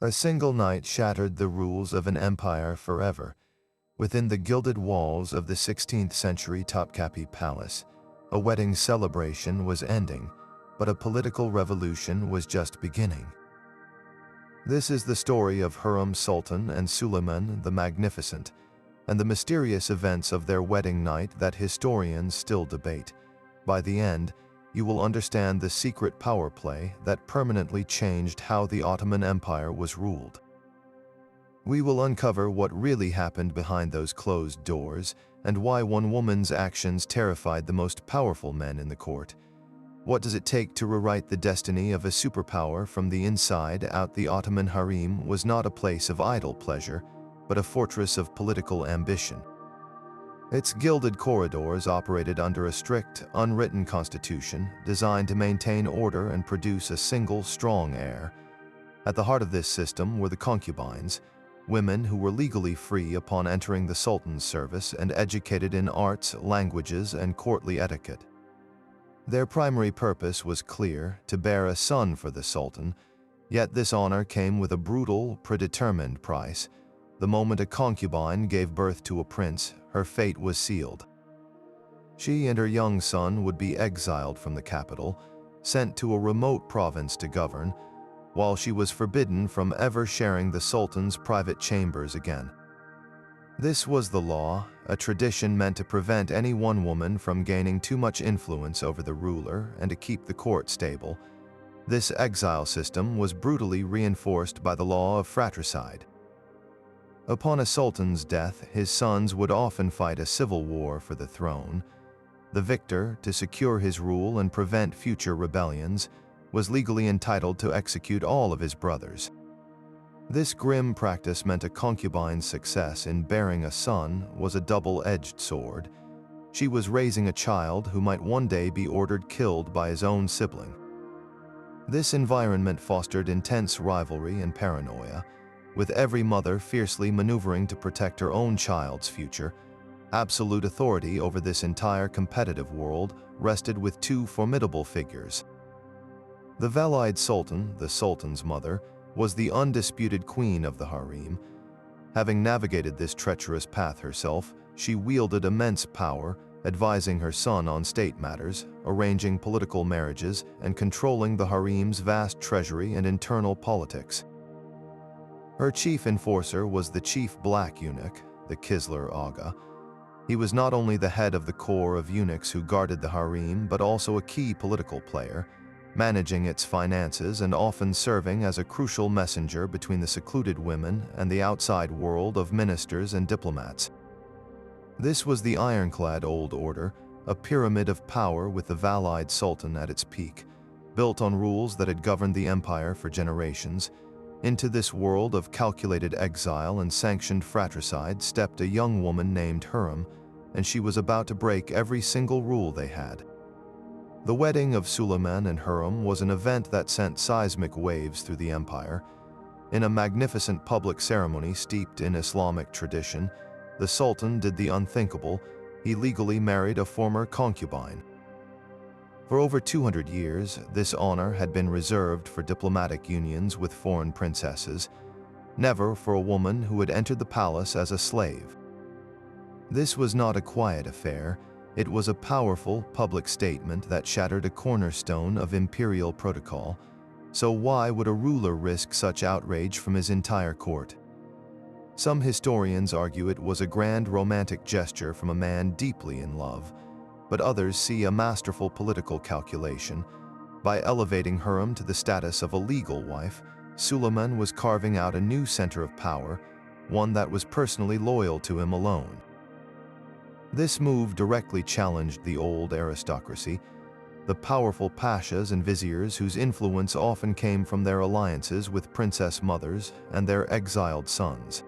A single night shattered the rules of an empire forever. Within the gilded walls of the 16th century Topkapi Palace, a wedding celebration was ending, but a political revolution was just beginning. This is the story of Hurrem Sultan and Suleiman the Magnificent, and the mysterious events of their wedding night that historians still debate. By the end, you will understand the secret power play that permanently changed how the Ottoman Empire was ruled. We will uncover what really happened behind those closed doors and why one woman's actions terrified the most powerful men in the court. What does it take to rewrite the destiny of a superpower from the inside out? The Ottoman harem was not a place of idle pleasure, but a fortress of political ambition. Its gilded corridors operated under a strict, unwritten constitution designed to maintain order and produce a single, strong heir. At the heart of this system were the concubines, women who were legally free upon entering the Sultan's service and educated in arts, languages, and courtly etiquette. Their primary purpose was clear: to bear a son for the Sultan, yet this honor came with a brutal, predetermined price. The moment a concubine gave birth to a prince, her fate was sealed. She and her young son would be exiled from the capital, sent to a remote province to govern, while she was forbidden from ever sharing the Sultan's private chambers again. This was the law, a tradition meant to prevent any one woman from gaining too much influence over the ruler and to keep the court stable. This exile system was brutally reinforced by the law of fratricide. Upon a sultan's death, his sons would often fight a civil war for the throne. The victor, to secure his rule and prevent future rebellions, was legally entitled to execute all of his brothers. This grim practice meant a concubine's success in bearing a son was a double-edged sword. She was raising a child who might one day be ordered killed by his own sibling. This environment fostered intense rivalry and paranoia, with every mother fiercely maneuvering to protect her own child's future. Absolute authority over this entire competitive world rested with two formidable figures. The Valide Sultan, the Sultan's mother, was the undisputed queen of the harem. Having navigated this treacherous path herself, she wielded immense power, advising her son on state matters, arranging political marriages, and controlling the harem's vast treasury and internal politics. Her chief enforcer was the chief black eunuch, the Kisler Aga. He was not only the head of the corps of eunuchs who guarded the harem, but also a key political player, managing its finances and often serving as a crucial messenger between the secluded women and the outside world of ministers and diplomats. This was the ironclad old order, a pyramid of power with the Valide Sultan at its peak, built on rules that had governed the empire for generations. Into this world of calculated exile and sanctioned fratricide stepped a young woman named Hurrem, and she was about to break every single rule they had. The wedding of Suleiman and Hurrem was an event that sent seismic waves through the empire. In a magnificent public ceremony steeped in Islamic tradition, the Sultan did the unthinkable. He legally married a former concubine. For over 200 years, this honor had been reserved for diplomatic unions with foreign princesses, never for a woman who had entered the palace as a slave. This was not a quiet affair. It was a powerful public statement that shattered a cornerstone of imperial protocol. So why would a ruler risk such outrage from his entire court? Some historians argue it was a grand romantic gesture from a man deeply in love, but others see a masterful political calculation. By elevating Hurrem to the status of a legal wife, Suleiman was carving out a new center of power, one that was personally loyal to him alone. This move directly challenged the old aristocracy, the powerful pashas and viziers whose influence often came from their alliances with princess mothers and their exiled sons.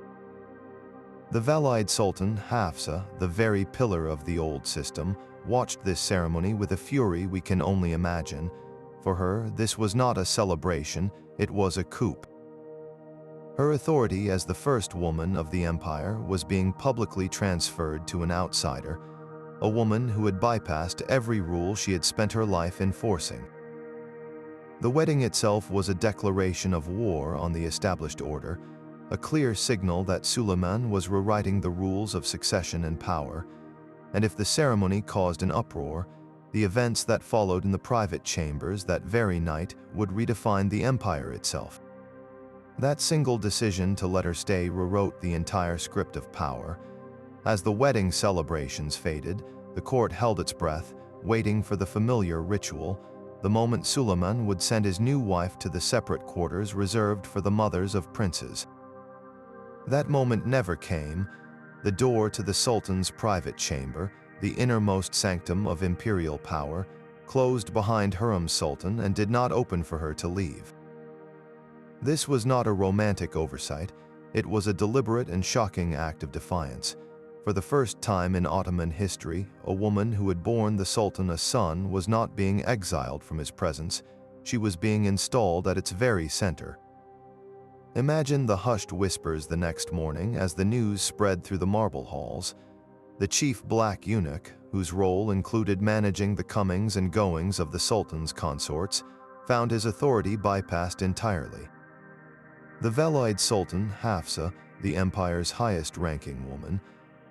The Valide Sultan, Hafsa, the very pillar of the old system, watched this ceremony with a fury we can only imagine. For her, this was not a celebration, it was a coup. Her authority as the first woman of the empire was being publicly transferred to an outsider, a woman who had bypassed every rule she had spent her life enforcing. The wedding itself was a declaration of war on the established order, a clear signal that Suleiman was rewriting the rules of succession and power, and if the ceremony caused an uproar, the events that followed in the private chambers that very night would redefine the empire itself. That single decision to let her stay rewrote the entire script of power. As the wedding celebrations faded, the court held its breath, waiting for the familiar ritual, the moment Suleiman would send his new wife to the separate quarters reserved for the mothers of princes. That moment never came. The door to the Sultan's private chamber, the innermost sanctum of imperial power, closed behind Hurrem Sultan and did not open for her to leave. This was not a romantic oversight, it was a deliberate and shocking act of defiance. For the first time in Ottoman history, a woman who had borne the Sultan a son was not being exiled from his presence, she was being installed at its very center. Imagine the hushed whispers the next morning as the news spread through the marble halls. The chief black eunuch, whose role included managing the comings and goings of the Sultan's consorts, found his authority bypassed entirely. The veil-eyed Sultan, Hafsa, the empire's highest-ranking woman,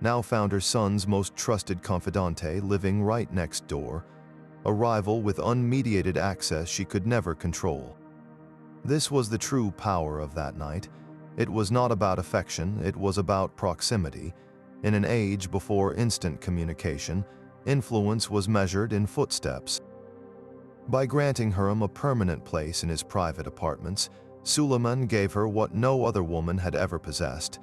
now found her son's most trusted confidante living right next door, a rival with unmediated access she could never control. This was the true power of that night. It was not about affection, it was about proximity. In an age before instant communication, influence was measured in footsteps. By granting Hurrem a permanent place in his private apartments, Suleiman gave her what no other woman had ever possessed: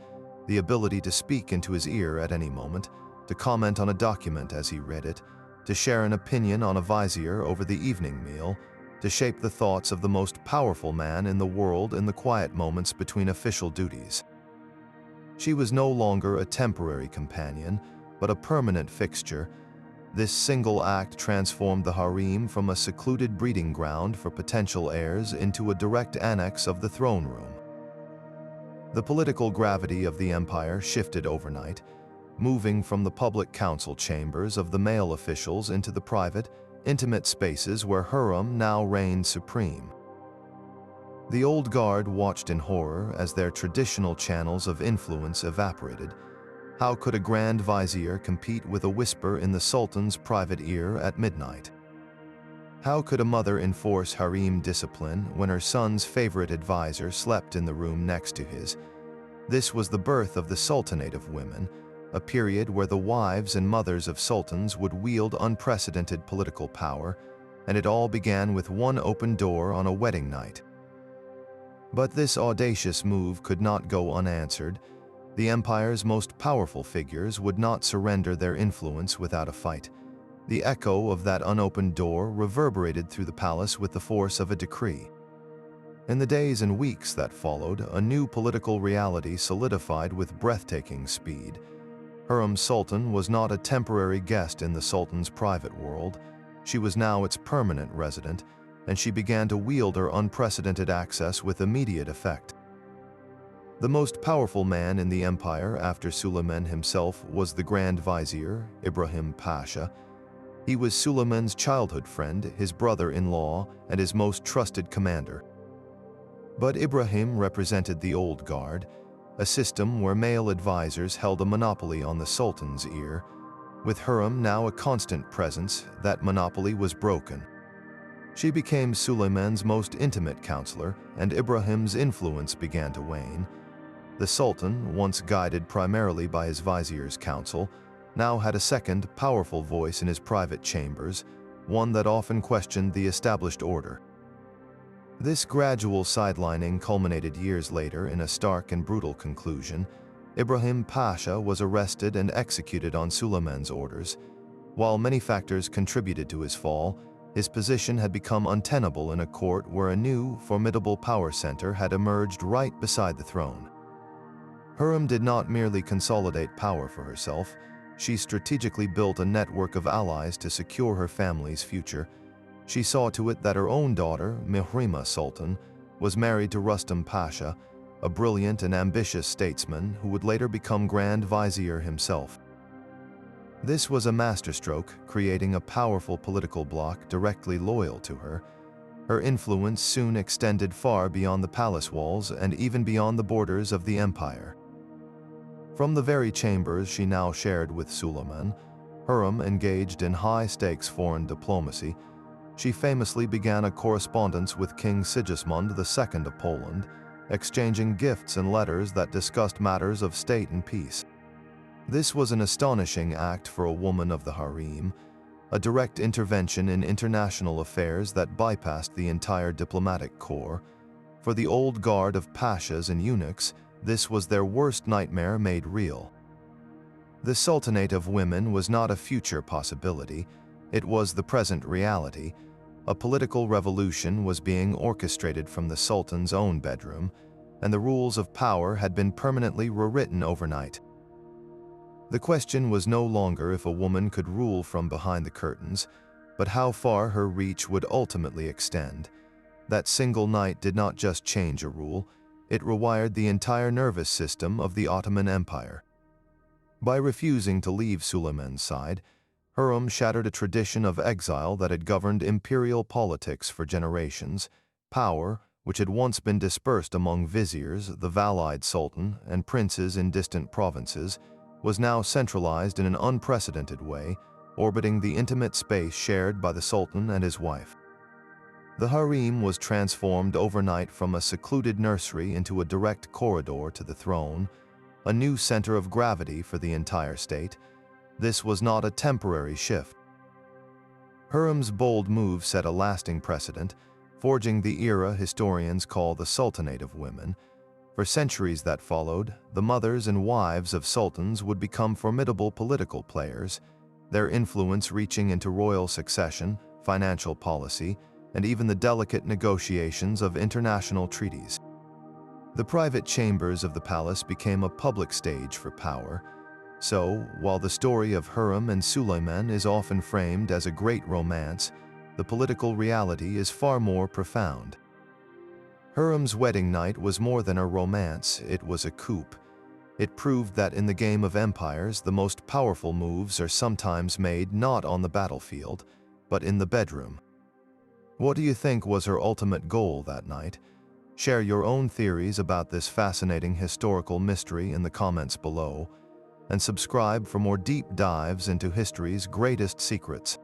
the ability to speak into his ear at any moment, to comment on a document as he read it, to share an opinion on a vizier over the evening meal, to shape the thoughts of the most powerful man in the world in the quiet moments between official duties. She was no longer a temporary companion, but a permanent fixture. This single act transformed the harem from a secluded breeding ground for potential heirs into a direct annex of the throne room. The political gravity of the empire shifted overnight, moving from the public council chambers of the male officials into the private, intimate spaces where Hurrem now reigned supreme. The old guard watched in horror as their traditional channels of influence evaporated. How could a grand vizier compete with a whisper in the Sultan's private ear at midnight? How could a mother enforce harem discipline when her son's favorite advisor slept in the room next to his? This was the birth of the Sultanate of women, a period where the wives and mothers of sultans would wield unprecedented political power, and it all began with one open door on a wedding night. But this audacious move could not go unanswered. The empire's most powerful figures would not surrender their influence without a fight. The echo of that unopened door reverberated through the palace with the force of a decree. In the days and weeks that followed, a new political reality solidified with breathtaking speed. Hurrem Sultan was not a temporary guest in the Sultan's private world. She was now its permanent resident, and she began to wield her unprecedented access with immediate effect. The most powerful man in the empire after Suleiman himself was the Grand Vizier, Ibrahim Pasha. He was Suleiman's childhood friend, his brother-in-law, and his most trusted commander. But Ibrahim represented the old guard, a system where male advisors held a monopoly on the Sultan's ear. With Hurrem now a constant presence, that monopoly was broken. She became Suleiman's most intimate counselor, and Ibrahim's influence began to wane. The Sultan, once guided primarily by his vizier's counsel, now had a second, powerful voice in his private chambers, one that often questioned the established order. This gradual sidelining culminated years later in a stark and brutal conclusion. Ibrahim Pasha was arrested and executed on Suleiman's orders. While many factors contributed to his fall, his position had become untenable in a court where a new, formidable power center had emerged right beside the throne. Hurrem did not merely consolidate power for herself, she strategically built a network of allies to secure her family's future. She saw to it that her own daughter, Hurrem Sultan, was married to Rustam Pasha, a brilliant and ambitious statesman who would later become Grand Vizier himself. This was a masterstroke, creating a powerful political bloc directly loyal to her. Her influence soon extended far beyond the palace walls and even beyond the borders of the empire. From the very chambers she now shared with Suleiman, Hurrem engaged in high-stakes foreign diplomacy. She famously began a correspondence with King Sigismund II of Poland, exchanging gifts and letters that discussed matters of state and peace. This was an astonishing act for a woman of the harem, a direct intervention in international affairs that bypassed the entire diplomatic corps. For the old guard of pashas and eunuchs, this was their worst nightmare made real. The Sultanate of women was not a future possibility, it was the present reality. A political revolution was being orchestrated from the Sultan's own bedroom, and the rules of power had been permanently rewritten overnight. The question was no longer if a woman could rule from behind the curtains, but how far her reach would ultimately extend. That single night did not just change a rule, it rewired the entire nervous system of the Ottoman Empire. By refusing to leave Suleiman's side, Hurrem shattered a tradition of exile that had governed imperial politics for generations. Power, which had once been dispersed among viziers, the Valide Sultan, and princes in distant provinces, was now centralized in an unprecedented way, orbiting the intimate space shared by the Sultan and his wife. The harem was transformed overnight from a secluded nursery into a direct corridor to the throne, a new center of gravity for the entire state. This was not a temporary shift. Hurrem's bold move set a lasting precedent, forging the era historians call the Sultanate of women. For centuries that followed, the mothers and wives of sultans would become formidable political players, their influence reaching into royal succession, financial policy, and even the delicate negotiations of international treaties. The private chambers of the palace became a public stage for power. So, while the story of Hurrem and Suleiman is often framed as a great romance, the political reality is far more profound. Hurrem's wedding night was more than a romance, it was a coup. It proved that in the game of empires, the most powerful moves are sometimes made not on the battlefield, but in the bedroom. What do you think was her ultimate goal that night? Share your own theories about this fascinating historical mystery in the comments below, and subscribe for more deep dives into history's greatest secrets.